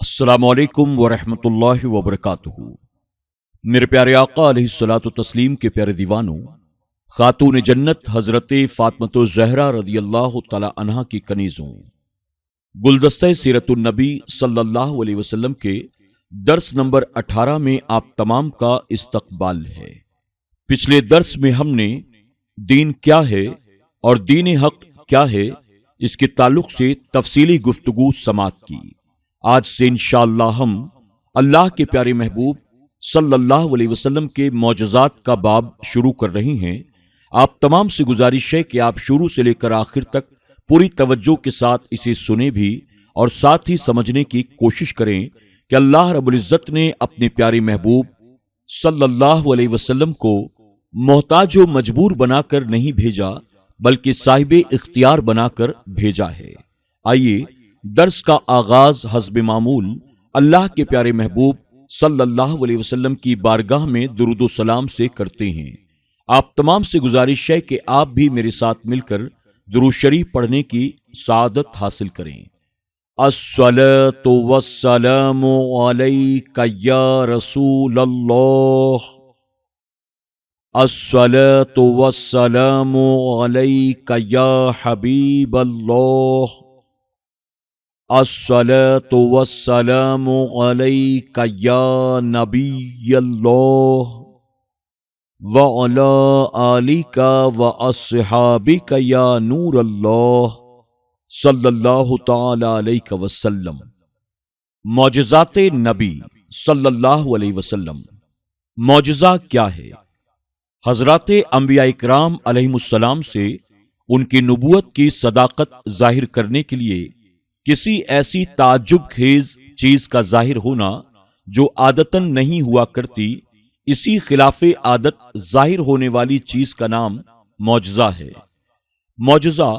السلام علیکم ورحمۃ اللہ وبرکاتہ۔ میرے پیارے آقا علیہ الصلوۃ والتسلیم کے پیارے دیوانوں، خاتون جنت حضرت فاطمۃ الزہرا رضی اللہ تعالی عنہا کی کنیزوں، گلدستہ سیرت النبی صلی اللہ علیہ وسلم کے درس نمبر 18 میں آپ تمام کا استقبال ہے۔ پچھلے درس میں ہم نے دین کیا ہے اور دین حق کیا ہے اس کے تعلق سے تفصیلی گفتگو سماعت کی۔ آج سے انشاءاللہ ہم اللہ کے پیارے محبوب صلی اللہ علیہ وسلم کے معجزات کا باب شروع کر رہے ہیں۔ آپ تمام سے گزارش ہے کہ آپ شروع سے لے کر آخر تک پوری توجہ کے ساتھ اسے سنیں بھی اور ساتھ ہی سمجھنے کی کوشش کریں کہ اللہ رب العزت نے اپنے پیارے محبوب صلی اللہ علیہ وسلم کو محتاج و مجبور بنا کر نہیں بھیجا بلکہ صاحب اختیار بنا کر بھیجا ہے۔ آئیے درس کا آغاز حسب معمول اللہ کے پیارے محبوب صلی اللہ علیہ وسلم کی بارگاہ میں درود و سلام سے کرتے ہیں۔ آپ تمام سے گزارش ہے کہ آپ بھی میرے ساتھ مل کر درود شریف پڑھنے کی سعادت حاصل کریں۔ الصلاۃ والسلام علیک یا رسول اللہ، الصلاۃ والسلام علیک یا حبیب اللہ، الصلاۃ والسلام علیک یا نبی اللہ وعلی آلک واصحابک یا نور اللہ صلی اللہ تعالی علیہ وسلم۔ معجزات نبی صلی اللہ علیہ وسلم۔ معجزہ کیا ہے؟ حضرات انبیاء اکرام علیہم السلام سے ان کی نبوت کی صداقت ظاہر کرنے کے لیے کسی ایسی تعجب خیز چیز کا ظاہر ہونا جو عادتاً نہیں ہوا کرتی، اسی خلاف عادت ظاہر ہونے والی چیز کا نام معجزہ ہے۔ معجزہ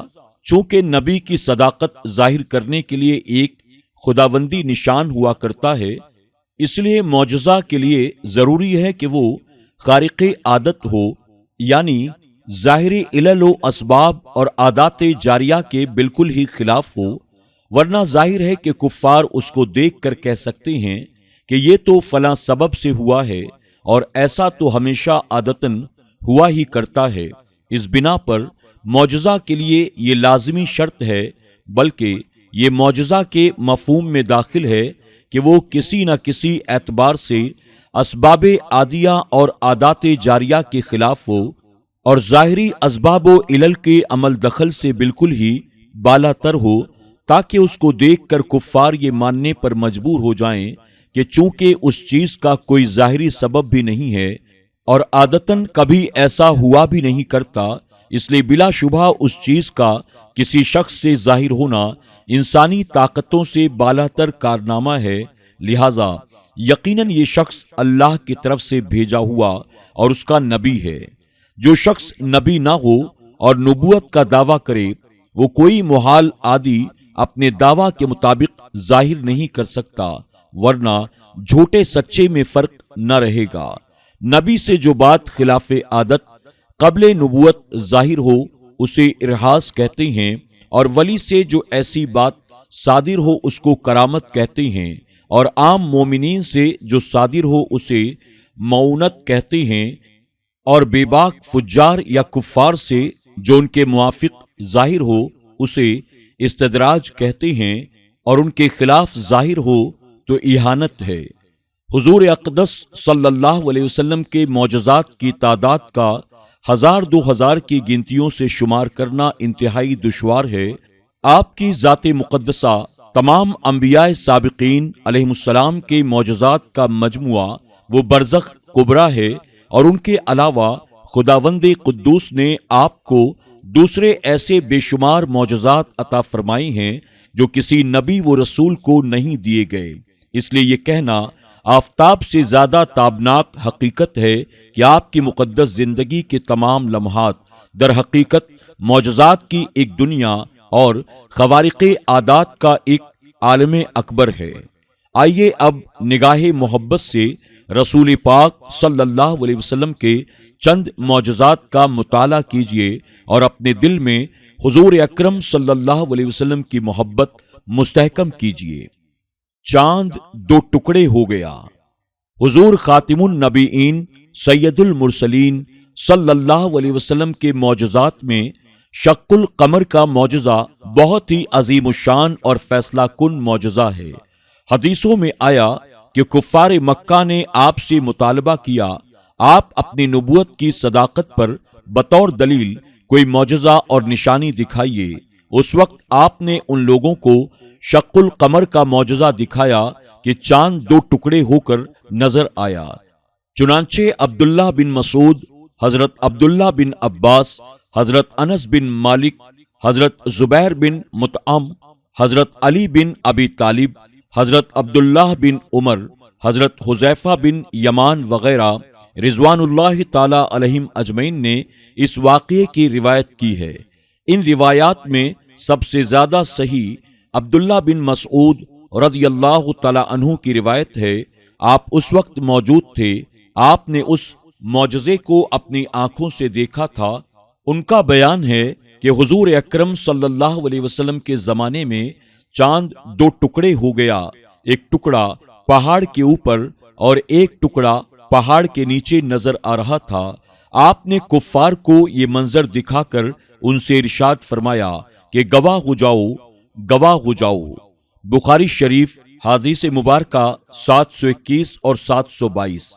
چونکہ نبی کی صداقت ظاہر کرنے کے لیے ایک خداوندی نشان ہوا کرتا ہے، اس لیے معجزہ کے لیے ضروری ہے کہ وہ خارق عادت ہو، یعنی ظاہر علل و اسباب اور عادات جاریہ کے بالکل ہی خلاف ہو، ورنہ ظاہر ہے کہ کفار اس کو دیکھ کر کہہ سکتے ہیں کہ یہ تو فلاں سبب سے ہوا ہے اور ایسا تو ہمیشہ عادتاً ہوا ہی کرتا ہے۔ اس بنا پر معجزہ کے لیے یہ لازمی شرط ہے، بلکہ یہ معجزہ کے مفہوم میں داخل ہے کہ وہ کسی نہ کسی اعتبار سے اسباب عادیہ اور عادات جاریہ کے خلاف ہو اور ظاہری اسباب و علل کے عمل دخل سے بالکل ہی بالا تر ہو، تاکہ اس کو دیکھ کر کفار یہ ماننے پر مجبور ہو جائیں کہ چونکہ اس چیز کا کوئی ظاہری سبب بھی نہیں ہے اور عادتاً کبھی ایسا ہوا بھی نہیں کرتا، اس لیے بلا شبہ اس چیز کا کسی شخص سے ظاہر ہونا انسانی طاقتوں سے بالا تر کارنامہ ہے، لہذا یقیناً یہ شخص اللہ کی طرف سے بھیجا ہوا اور اس کا نبی ہے۔ جو شخص نبی نہ ہو اور نبوت کا دعویٰ کرے، وہ کوئی محال عادی اپنے دعویٰ کے مطابق ظاہر نہیں کر سکتا، ورنہ جھوٹے سچے میں فرق نہ رہے گا۔ نبی سے جو بات خلاف عادت قبل نبوت ظاہر ہو اسے ارہاس کہتے ہیں، اور ولی سے جو ایسی بات صادر ہو اس کو کرامت کہتے ہیں، اور عام مومنین سے جو صادر ہو اسے معونت کہتے ہیں، اور بے باک فجار یا کفار سے جو ان کے موافق ظاہر ہو اسے استدراج کہتے ہیں، اور ان کے خلاف ظاہر ہو تو اہانت ہے۔ حضور اقدس صلی اللہ علیہ وسلم کے معجزات کی تعداد کا 1000-2000 کی گنتیوں سے شمار کرنا انتہائی دشوار ہے۔ آپ کی ذات مقدسہ تمام انبیاء سابقین علیہم السلام کے معجزات کا مجموعہ وہ برزخ کبریٰ ہے، اور ان کے علاوہ خداوند قدوس نے آپ کو دوسرے ایسے بے شمار معجزات عطا فرمائے ہیں جو کسی نبی و رسول کو نہیں دیے گئے۔ اس لیے یہ کہنا آفتاب سے زیادہ تابناک حقیقت ہے کہ آپ کی مقدس زندگی کے تمام لمحات در حقیقت معجزات کی ایک دنیا اور خوارق عادات کا ایک عالم اکبر ہے۔ آئیے اب نگاہ محبت سے رسول پاک صلی اللہ علیہ وسلم کے چند معجزات کا مطالعہ کیجیے اور اپنے دل میں حضور اکرم صلی اللہ علیہ وسلم کی محبت مستحکم کیجیے۔ چاند دو ٹکڑے ہو گیا۔ حضور خاتم النبیین سید المرسلین صلی اللہ علیہ وسلم کے معجزات میں شق القمر کا معجزہ بہت ہی عظیم الشان اور فیصلہ کن معجزہ ہے۔ حدیثوں میں آیا کہ کفار مکہ نے آپ سے مطالبہ کیا، آپ اپنی نبوت کی صداقت پر بطور دلیل کوئی معجزہ اور نشانی دکھائیے۔ اس وقت آپ نے ان لوگوں کو شق القمر کا معجزہ دکھایا کہ چاند دو ٹکڑے ہو کر نظر آیا۔ چنانچہ عبداللہ بن مسعود، حضرت عبداللہ بن عباس، حضرت انس بن مالک، حضرت زبیر بن مطعم، حضرت علی بن ابی طالب، حضرت عبداللہ بن عمر، حضرت حذیفہ بن یمان وغیرہ رضوان اللہ تعالی علیہم اجمعین نے اس واقعے کی روایت کی ہے۔ ان روایات میں سب سے زیادہ صحیح عبداللہ بن مسعود رضی اللہ تعالی عنہ کی روایت ہے۔ آپ اس وقت موجود تھے، آپ نے اس معجزے کو اپنی آنکھوں سے دیکھا تھا۔ ان کا بیان ہے کہ حضور اکرم صلی اللہ علیہ وسلم کے زمانے میں چاند دو ٹکڑے ہو گیا، ایک ٹکڑا پہاڑ کے اوپر اور ایک ٹکڑا پہاڑ کے نیچے نظر آ رہا تھا۔ آپ نے کفار کو یہ منظر دکھا کر ان سے ارشاد فرمایا کہ گواہ ہو جاؤ، گواہ ہو جاؤ۔ بخاری شریف حدیث مبارکہ 721 اور 722۔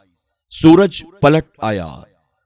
سورج پلٹ آیا۔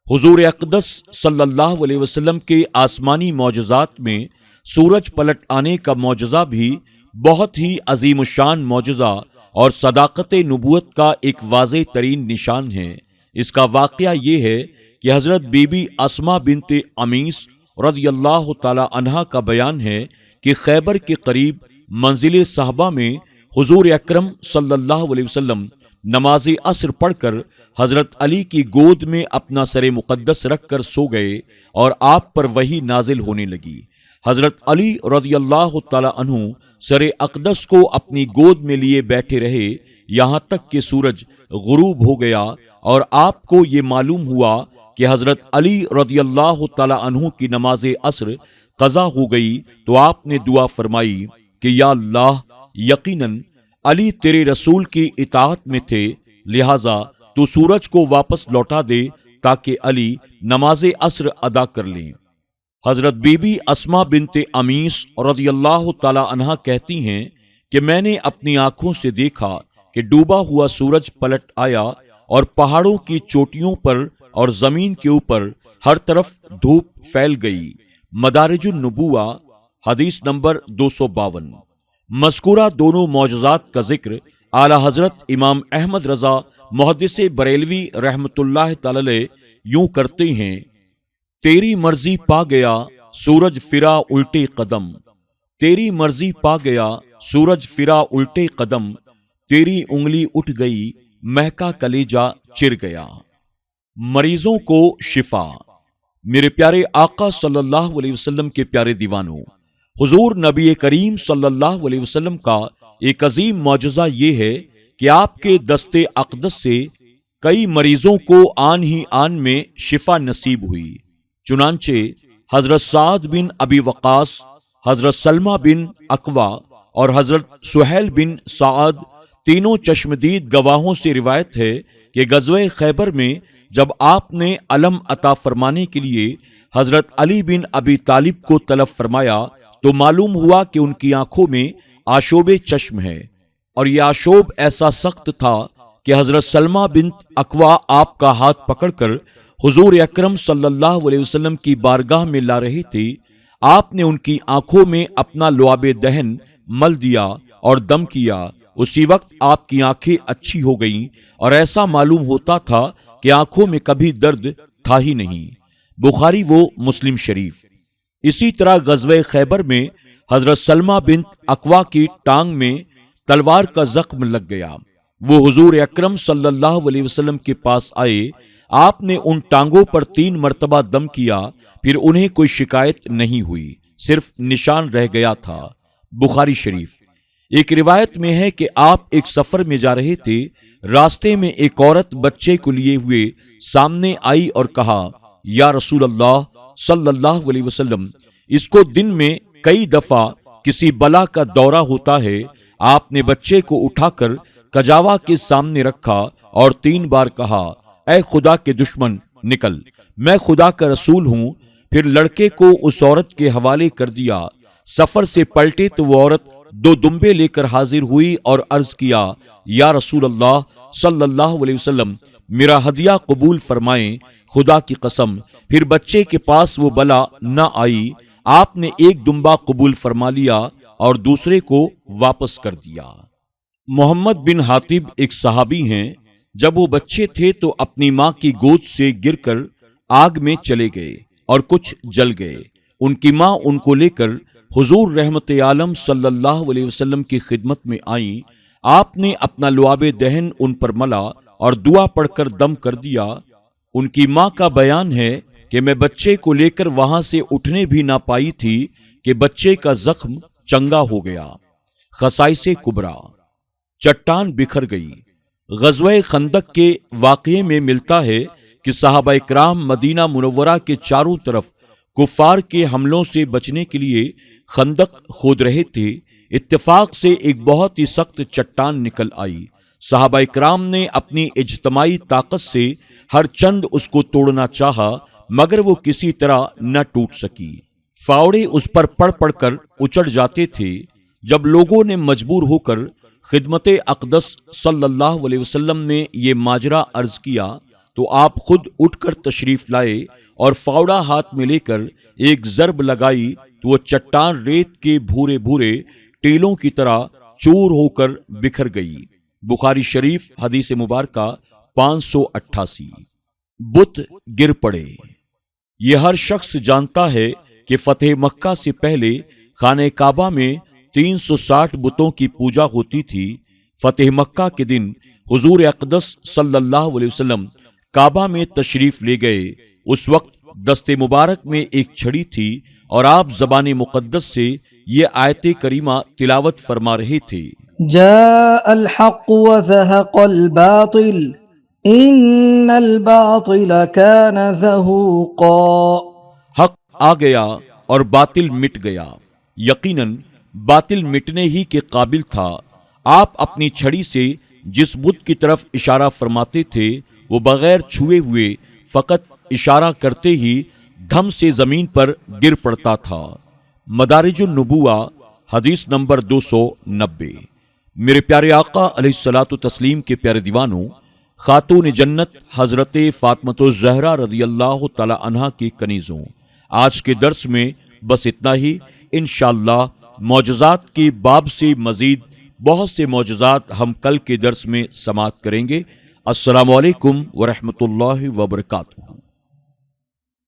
حضور اقدس صلی اللہ علیہ وسلم کے آسمانی معجزات میں سورج پلٹ آنے کا معجزہ بھی بہت ہی عظیم الشان معجزہ اور صداقت نبوت کا ایک واضح ترین نشان ہے۔ اس کا واقعہ یہ ہے کہ حضرت بی بی اسماء بنت عمیس رضی اللہ تعالی عنہا کا بیان ہے کہ خیبر کے قریب منزل صحابہ میں حضور اکرم صلی اللہ علیہ وسلم نماز عصر پڑھ کر حضرت علی کی گود میں اپنا سر مقدس رکھ کر سو گئے اور آپ پر وحی نازل ہونے لگی۔ حضرت علی رضی اللہ تعالی عنہ سر اقدس کو اپنی گود میں لیے بیٹھے رہے یہاں تک کہ سورج غروب ہو گیا، اور آپ کو یہ معلوم ہوا کہ حضرت علی رضی اللہ تعالی عنہ کی نماز عصر قضا ہو گئی، تو آپ نے دعا فرمائی کہ یا اللہ، یقیناً علی تیرے رسول کی اطاعت میں تھے، لہذا تو سورج کو واپس لوٹا دے تاکہ علی نماز عصر ادا کر لیں۔ حضرت بی بی اسماء بنت عمیس رضی اللہ تعالی عنہا کہتی ہیں کہ میں نے اپنی آنکھوں سے دیکھا کہ ڈوبا ہوا سورج پلٹ آیا اور پہاڑوں کی چوٹیوں پر اور زمین کے اوپر ہر طرف دھوپ پھیل گئی۔ مدارج النبوہ حدیث نمبر 252۔ مذکورہ دونوں معجزات کا ذکر اعلی حضرت امام احمد رضا محدث بریلوی رحمۃ اللہ تعالی یوں کرتے ہیں: تیری مرضی پا گیا سورج پھرا الٹے قدم، تیری مرضی پا گیا سورج پھرا الٹے قدم، تیری انگلی اٹھ گئی مہکا کلیجہ چر گیا۔ مریضوں کو شفا۔ میرے پیارے آقا صلی اللہ علیہ وسلم کے پیارے دیوانوں، حضور نبی کریم صلی اللہ علیہ وسلم کا ایک عظیم معجزہ یہ ہے کہ آپ کے دست اقدس سے کئی مریضوں کو آن ہی آن میں شفا نصیب ہوئی۔ چنانچہ حضرت سعد بن ابی وقاص، حضرت سلمہ بن اکوع اور حضرت سہیل بن سعد تینوں چشمدید گواہوں سے روایت ہے کہ غزوہ خیبر میں جب آپ نے علم عطا فرمانے کے لیے حضرت علی بن ابی طالب کو طلب فرمایا تو معلوم ہوا کہ ان کی آنکھوں میں آشوب چشم ہے، اور یہ آشوب ایسا سخت تھا کہ حضرت سلمہ بنت اکوع آپ کا ہاتھ پکڑ کر حضور اکرم صلی اللہ علیہ وسلم کی بارگاہ میں لا رہے تھے۔ آپ نے ان کی آنکھوں میں اپنا لعاب دہن مل دیا اور دم کیا۔ اسی وقت آپ کی آنکھیں اچھی ہو گئیں اور ایسا معلوم ہوتا تھا کہ آنکھوں میں کبھی درد تھا ہی نہیں۔ بخاری و مسلم شریف۔ اسی طرح غزوہ خیبر میں حضرت سلمہ بنت اکوع کی ٹانگ میں تلوار کا زخم لگ گیا۔ وہ حضور اکرم صلی اللہ علیہ وسلم کے پاس آئے، آپ نے ان ٹانگوں پر 3 مرتبہ دم کیا، پھر انہیں کوئی شکایت نہیں ہوئی، صرف نشان رہ گیا تھا۔ بخاری شریف۔ ایک روایت میں ہے کہ آپ ایک سفر میں جا رہے تھے، راستے میں ایک عورت بچے کو لیے ہوئے سامنے آئی اور کہا: یا رسول اللہ صلی اللہ علیہ وسلم، اس کو دن میں کئی دفعہ کسی بلا کا دورہ ہوتا ہے، آپ نے بچے کو اٹھا کر کجاوا کے سامنے رکھا اور 3 بار کہا، اے خدا کے دشمن نکل، میں خدا کا رسول ہوں۔ پھر لڑکے کو اس عورت کے حوالے کر دیا۔ سفر سے پلٹے تو وہ عورت 2 دمبے لے کر حاضر ہوئی اور عرض کیا، یا رسول اللہ صلی اللہ علیہ وسلم، میرا ہدیہ قبول فرمائیں، خدا کی قسم پھر بچے کے پاس وہ بلا نہ آئی۔ آپ نے 1 دمبا قبول فرما لیا اور دوسرے کو واپس کر دیا۔ محمد بن حاتب ایک صحابی ہیں۔ جب وہ بچے تھے تو اپنی ماں کی گود سے گر کر آگ میں چلے گئے اور کچھ جل گئے۔ ان کی ماں ان کو لے کر حضور رحمت عالم صلی اللہ علیہ وسلم کی خدمت میں آئیں۔ آپ نے اپنا لعاب دہن ان پر ملا اور دعا پڑھ کر دم کر دیا۔ ان کی ماں کا بیان ہے کہ میں بچے کو لے کر وہاں سے اٹھنے بھی نہ پائی تھی کہ بچے کا زخم چنگا ہو گیا۔ خصائص کبریٰ، چٹان بکھر گئی۔ غزوہ خندق کے واقعے میں ملتا ہے کہ صحابہ کرام مدینہ منورہ کے چاروں طرف کفار کے حملوں سے بچنے کے لیے خندق کھود رہے تھے۔ اتفاق سے ایک بہت ہی سخت چٹان نکل آئی۔ صحابہ کرام نے اپنی اجتماعی طاقت سے ہر چند اس کو توڑنا چاہا، مگر وہ کسی طرح نہ ٹوٹ سکی۔ فاوڑے اس پر پڑ پڑ کر اچڑ جاتے تھے۔ جب لوگوں نے مجبور ہو کر خدمت اقدس صلی اللہ علیہ وسلم نے یہ ماجرا عرض کیا تو آپ خود اٹھ کر تشریف لائے اور فاوڑا ہاتھ میں لے کر ایک ضرب لگائی تو وہ چٹان ریت کے بھورے بھورے ٹیلوں کی طرح چور ہو کر بکھر گئی۔ بخاری شریف حدیث مبارکہ 588۔ بت گر پڑے۔ یہ ہر شخص جانتا ہے کہ فتح مکہ سے پہلے خانہ کعبہ میں 360 بتوں کی پوجا ہوتی تھی۔ فتح مکہ کے دن حضور اقدس صلی اللہ علیہ وسلم کعبہ میں تشریف لے گئے۔ اس وقت دست مبارک میں ایک چھڑی تھی اور آپ زبان مقدس سے یہ آیت کریمہ تلاوت فرما رہے تھے، جاء الحق وزهق الباطل ان الباطل كان زهوقا۔ حق آ گیا اور باطل مٹ گیا، یقیناً باطل مٹنے ہی کے قابل تھا۔ آپ اپنی چھڑی سے جس بت کی طرف اشارہ فرماتے تھے وہ بغیر چھوئے ہوئے فقط اشارہ کرتے ہی دھم سے زمین پر گر پڑتا تھا۔ مدارج النبوہ حدیث نمبر 290۔ میرے پیارے آقا علیہ الصلوۃ والتسلیم کے پیارے دیوانوں، خاتون جنت حضرت فاطمۃ الزہرا رضی اللہ تعالی عنہا کی کنیزوں، آج کے درس میں بس اتنا ہی۔ انشاءاللہ معجزات کے باب سے مزید بہت سے معجزات ہم کل کے درس میں سماعت کریں گے۔ السلام علیکم ورحمۃ اللہ وبرکاتہ۔